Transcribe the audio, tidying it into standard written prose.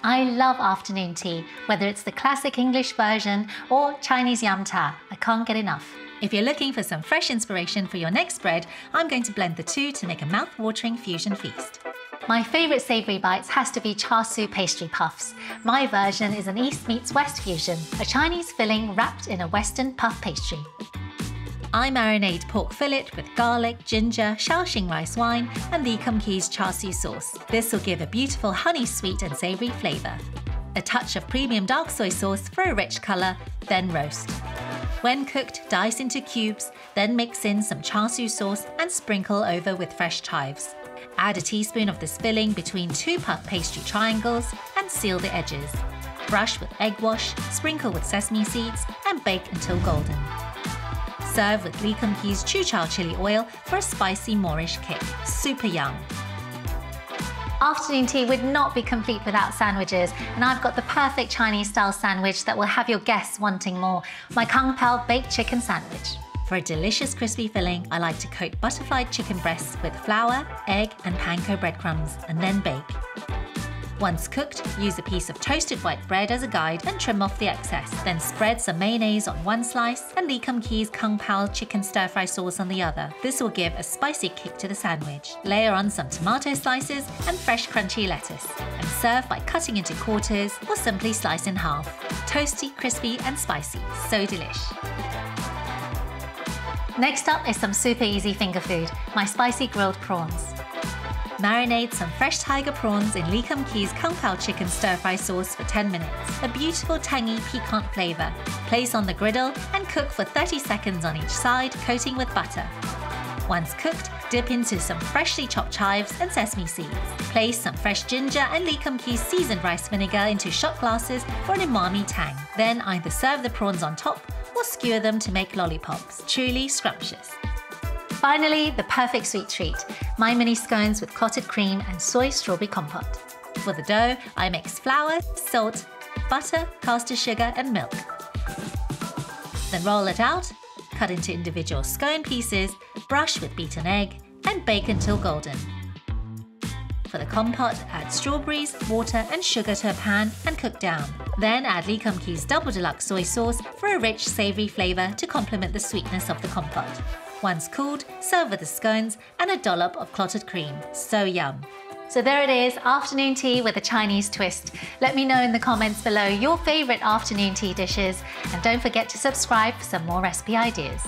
I love afternoon tea, whether it's the classic English version or Chinese yam cha. I can't get enough. If you're looking for some fresh inspiration for your next spread, I'm going to blend the two to make a mouth-watering fusion feast. My favourite savoury bites has to be char siu pastry puffs. My version is an East meets West fusion, a Chinese filling wrapped in a Western puff pastry. I marinate pork fillet with garlic, ginger, Shaoxing rice wine and Lee Kum Kee's char siu sauce. This will give a beautiful honey sweet and savoury flavour. A touch of premium dark soy sauce for a rich colour, then roast. When cooked, dice into cubes, then mix in some char siu sauce and sprinkle over with fresh chives. Add a teaspoon of this filling between two puff pastry triangles and seal the edges. Brush with egg wash, sprinkle with sesame seeds and bake until golden. Serve with Lee Kum Kee's Chu Chow chili oil for a spicy Moorish kick. Super yum! Afternoon tea would not be complete without sandwiches, and I've got the perfect Chinese-style sandwich that will have your guests wanting more, my Kung Pao baked chicken sandwich. For a delicious crispy filling, I like to coat butterflied chicken breasts with flour, egg and panko breadcrumbs and then bake. Once cooked, use a piece of toasted white bread as a guide and trim off the excess. Then spread some mayonnaise on one slice and Lee Kum Kee's Kung Pao Chicken stir-fry sauce on the other. This will give a spicy kick to the sandwich. Layer on some tomato slices and fresh crunchy lettuce. And serve by cutting into quarters or simply slice in half. Toasty, crispy and spicy. So delish! Next up is some super easy finger food, my spicy grilled prawns. Marinate some fresh tiger prawns in Lee Kum Kee's Kung Pao Chicken stir-fry sauce for 10 minutes. A beautiful tangy piquant flavour. Place on the griddle and cook for 30 seconds on each side, coating with butter. Once cooked, dip into some freshly chopped chives and sesame seeds. Place some fresh ginger and Lee Kum Kee's seasoned rice vinegar into shot glasses for an umami tang. Then either serve the prawns on top or skewer them to make lollipops. Truly scrumptious. Finally, the perfect sweet treat, my mini scones with clotted cream and soy strawberry compote. For the dough, I mix flour, salt, butter, caster sugar and milk. Then roll it out, cut into individual scone pieces, brush with beaten egg and bake until golden. For the compote, add strawberries, water and sugar to a pan and cook down. Then add Lee Kum Kee's Double Deluxe Soy Sauce for a rich, savoury flavour to complement the sweetness of the compote. Once cooled, serve with the scones and a dollop of clotted cream. So yum! So there it is, afternoon tea with a Chinese twist. Let me know in the comments below your favourite afternoon tea dishes, and don't forget to subscribe for some more recipe ideas.